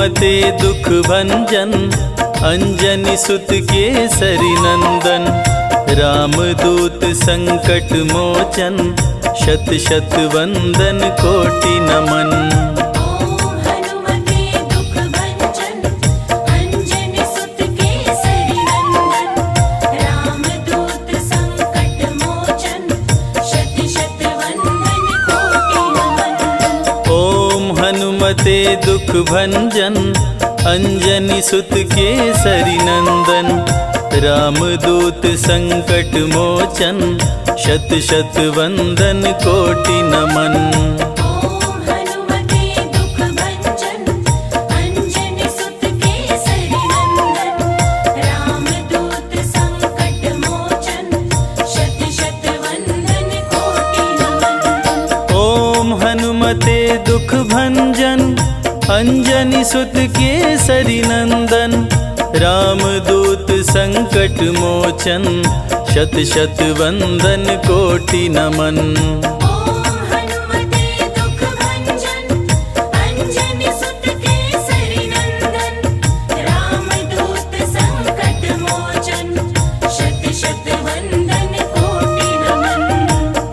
हनुमते दुख भंजन अंजनी सुत केसरी नंदन। रामदूत संकट मोचन शत शत वंदन कोटि नमन। हनुमते दुख भंजन अंजनी सुत केसरी नंदन। रामदूत संकट मोचन शत शत वंदन कोटि नमन। ओम हनुमते दुख भंजन अंजनी सुत केसरी नंदन। रामदूत संकट मोचन शत शत वंदन कोटि नमन।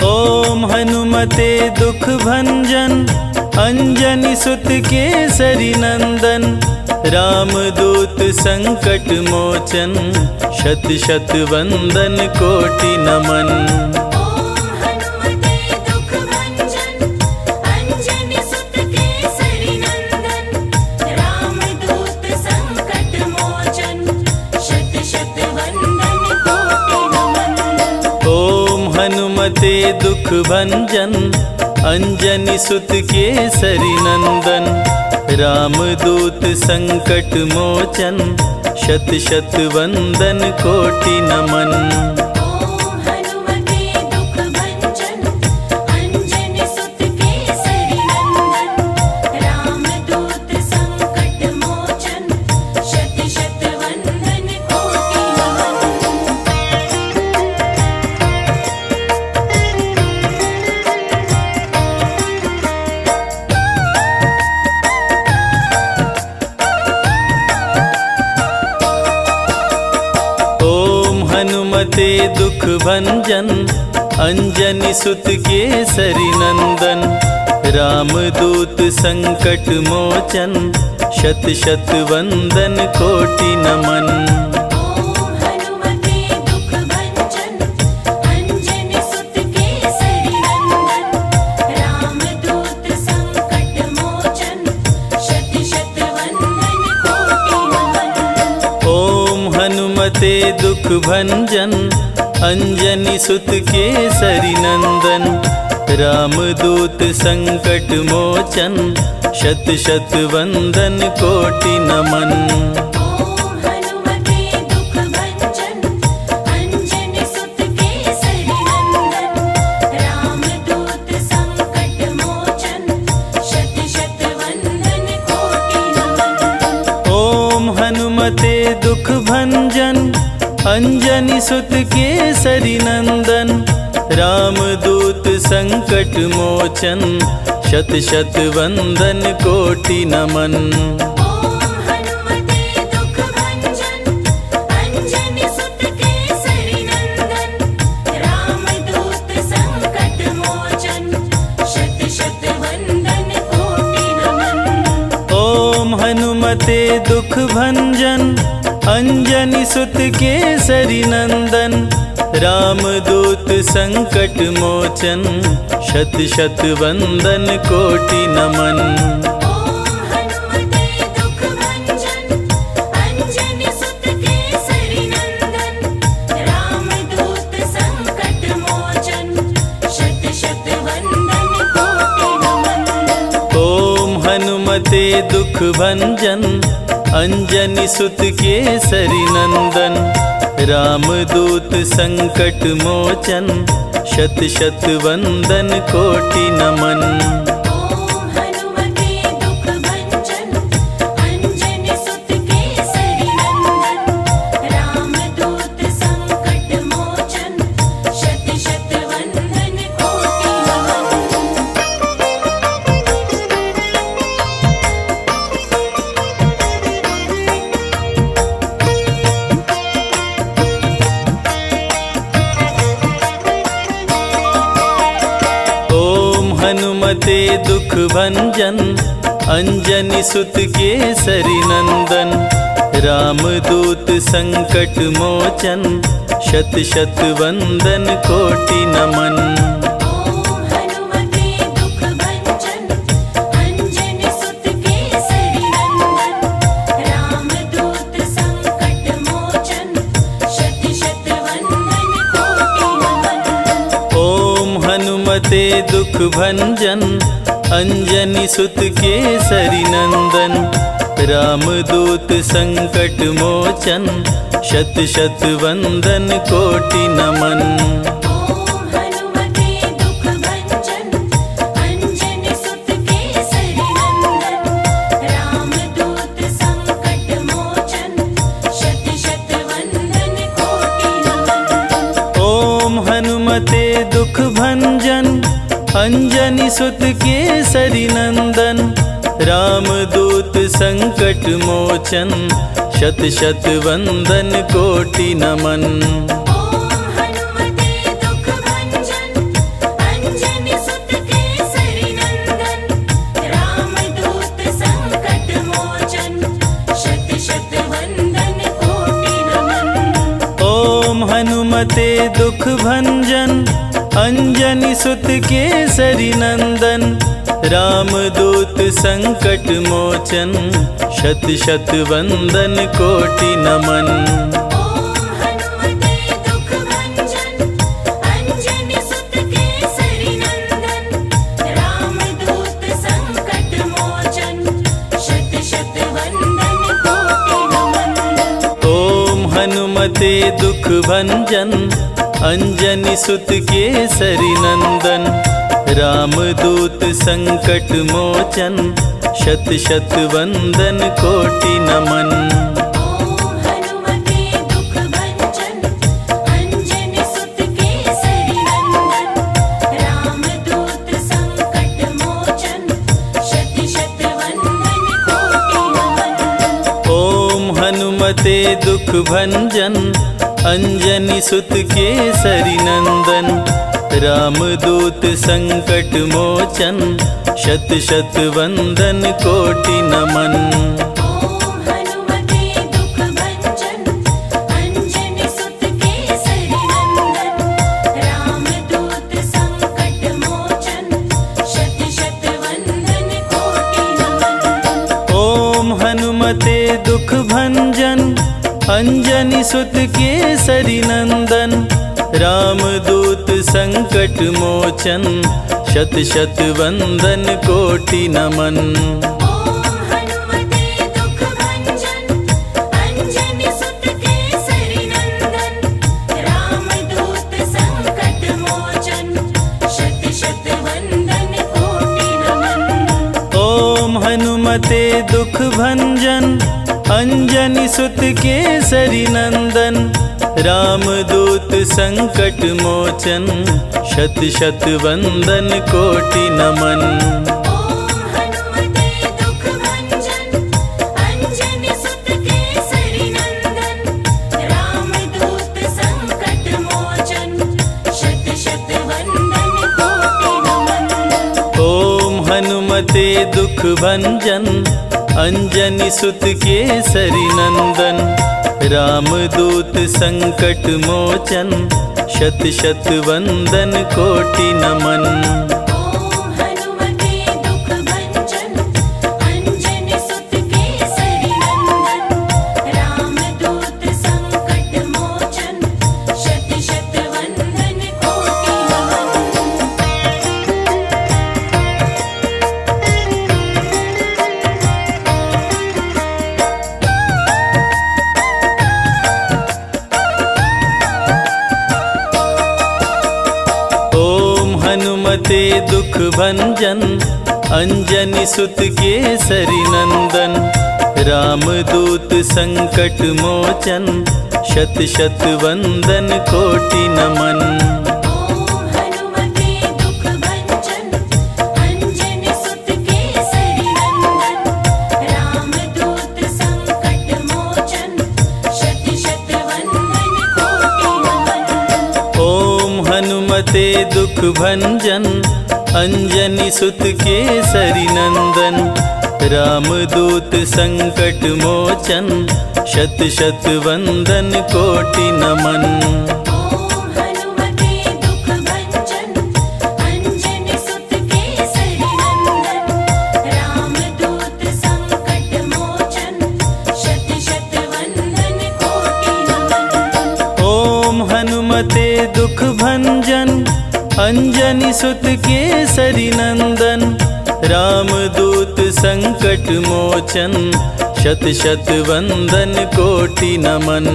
ओम हनुमते दुख भंजन अंजनी सुत केसरी नंदन। रामदूत संकट मोचन शत शत वंदन कोटि नमन। ओम हनुमते दुख भंजन अंजनी सुत केसरी नंदन। रामदूत संकट मोचन शत शत वंदन कोटि नमन। हनुमते दुख भंजन अंजनी सुत केसरी नंदन। रामदूत संकट मोचन शत शत वंदन कोटि नमन। हनुमते दुख भंजन अंजनी सुत केसरी नंदन। रामदूत संकट मोचन शत शत वंदन कोटि नमन। ओम हनुमते दुख भंजन अंजनी सुत केसरी नंदन। रामदूत संकट मोचन शत शत वंदन कोटि नमन। ओम हनुमते दुख भंजन अंजनी सुत केसरी नंदन। रामदूत संकट मोचन शत शत वंदन कोटि नमन। ओम हनुमते दुख भंजन अंजनी सुत केसरी नंदन। रामदूत संकट मोचन शत शत वंदन कोटि नमन। दुख भंजन अंजनी सुत केसरी नंदन रामदूत संकट मोचन शत शत वंदन कोटि नमन। ओम हनुमते दुख भंजन अंजनी सुत केसरी नंदन रामदूत संकट मोचन शत शत वंदन कोटि नमन। ओम हनुमते दुख भंजन अंजनी सुत केसरी नंदन रामदूत संकट मोचन शत शत वंदन कोटि नमन। ओम हनुमते दुख भंजन अंजनी सुत केसरी नंदन रामदूत संकट मोचन शत शत वंदन कोटि नमन। ओम हनुमते दुख भंजन अंजनी सुत केसरी नंदन रामदूत संकट मोचन शत शत वंदन कोटि नमन। ओम हनुमते दुख भंजन अंजनी सुत केसरी नंदन रामदूत संकट मोचन शत शत वंदन कोटि नमन। ओम हनुमते दुख भंजन अंजनी सुत केसरी नंदन रामदूत संकट मोचन शत शत वंदन कोटि नमन। ओम हनुमते दुख भंजन अंजनी सुत केसरी नंदन रामदूत संकट मोचन शत शत वंदन कोटि नमन। ओम हनुमते दुख भंजन अंजनी सुत केसरी नंदन रामदूत संकट मोचन शत शत वंदन कोटि नमन। ओम हनुमते दुख भंजन अंजनी सुत केसरी नंदन रामदूत संकट मोचन शत शत वंदन कोटि नमन। ओम हनुमते दुख भंजन अंजनी सुत केसरी नंदन रामदूत संकट मोचन शत शत वंदन कोटि नमन। ओम हनुमते दुख भंजन अंजनी सुत केसरी नंदन रामदूत संकट मोचन शत शत वंदन कोटि नमन। ओम हनुमते दुख भंजन अंजनी सुत केसरी नंदन रामदूत संकट मोचन शत शत वंदन कोटि नमन। ओम हनुमते दुख भंजन अंजनी सुत केसरी नंदन रामदूत संकट मोचन शत शत वंदन कोटि नमन। ओम हनुमते दुख भंजन अंजनी सुत केसरी नंदन रामदूत संकट मोचन शत शत वंदन कोटि नमन। ओम हनुमते दुख भंजन अंजनी सुत केसरी नंदन रामदूत संकट मोचन शत शत वंदन कोटि नमन। ओम हनुमते दुख भंजन अंजनी सुत केसरी नंदन रामदूत संकट मोचन शत शत वंदन कोटि नमन। ओम हनुमते दुख भंजन अंजनी सुत केसरी नंदन रामदूत संकट मोचन शत शत वंदन कोटि हनुमते दुख भंजन अंजनी सुत केसरी नंदन रामदूत संकट मोचन शत शत वंदन कोटि नमन। ओम हनुमते दुख भंजन अंजनी सुत केसरी नंदन रामदूत संकट मोचन शत शत वंदन कोटि नमन। ओम हनुमते दुख भंजन अंजनी सुत केसरी नंदन रामदूत संकट मोचन शत शत वंदन कोटि नमन। ओम हनुमते दुख भंजन अंजनी सुत केसरी नंदन रामदूत संकट मोचन शत शत वंदन कोटि नमन। ओम हनुमते दुख भंजन अंजनी सुत केसरी नंदन रामदूत संकट मोचन शत शत वंदन कोटि नमन।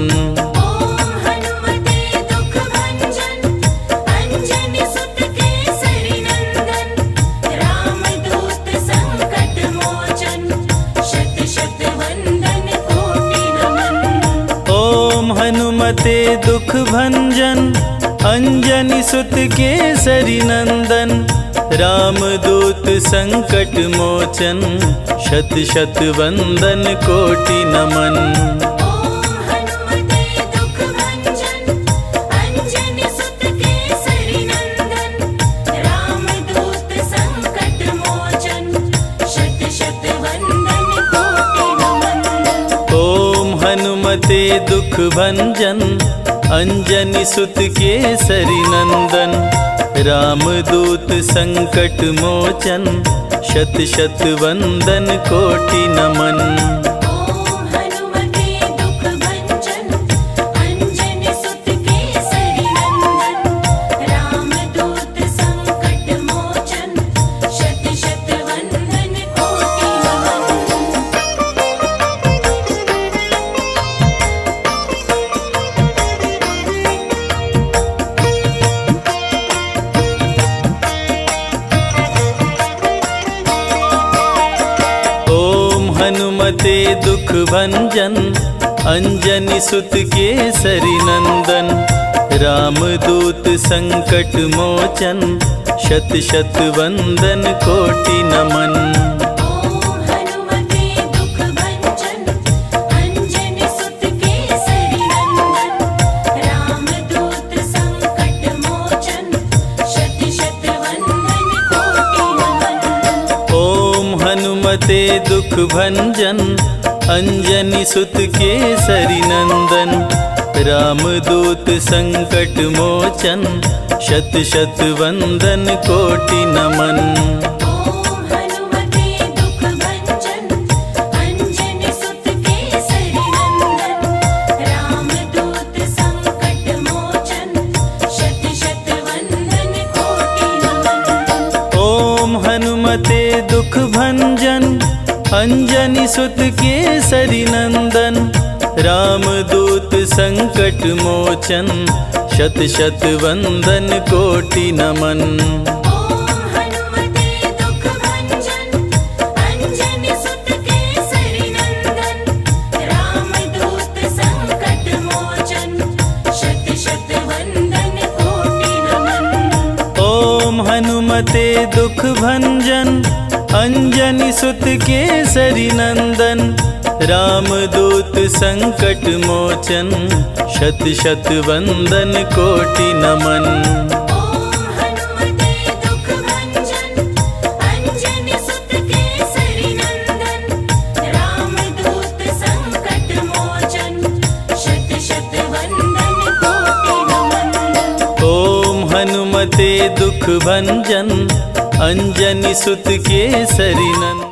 ओम हनुमते दुख भंजन अंजनी सुत केसरी नंदन रामदूत संकट मोचन शत शत वंदन कोटि नमन। ओम हनुमते दुख भंजन अंजनी सुत केसरी नंदन रामदूत संकट मोचन शत शत वंदन कोटि नमन। ओम हनुमते दुख भंजन अंजनी सुत केसरी नंदन रामदूत संकट मोचन शत शत वंदन कोटि नमन। ओम हनुमते दुख भंजन अंजनी सुत केसरी नंदन रामदूत संकट मोचन शत शत वंदन कोटि नमन। ओम हनुमते दुख भंजन अंजनी सुत केसरी नंदन रामदूत संकट मोचन शत शत वंदन कोटि हनुमते दुख भंजन अंजनी सुत केसरी नंदन रामदूत संकट मोचन शत शत वंदन कोटि नमन। ओम हनुमते दुख भंजन अंजनी सुत केसरी नंदन रामदूत संकट मोचन शत शत वंदन कोटि नमन। ओम हनुमते दुख भंजन अंजनी सुत केसरी नंदन रामदूत संकट मोचन शत शत वंदन कोटि नमन। ओम हनुमते दुख भंजन अंजनी सुत केसरी नंदन रामदूत संकट मोचन शत शत वंदन कोटि नमन। ओम हनुमते दुख भंजन अंजनी सुत केसरी नंदन रामदूत संकट मोचन शत शत वंदन कोटि नमन। ओम हनुमते दुख भंजन अंजनी सुत केसरी नंदन रामदूत संकट मोचन शत शत वंदन कोटि नमन। ओम हनुमते दुख भंजन अंजनी सुत केसरी नंदन रामदूत संकट मोचन शत शत वंदन कोटि नमन। ओम हनुमते दुख भंजन अंजनी सुत केसरी नंदन रामदूत संकट मोचन शत शत वंदन कोटि नमन। ओम हनुमते दुख भंजन अंजनी सुत केसरी नंदन।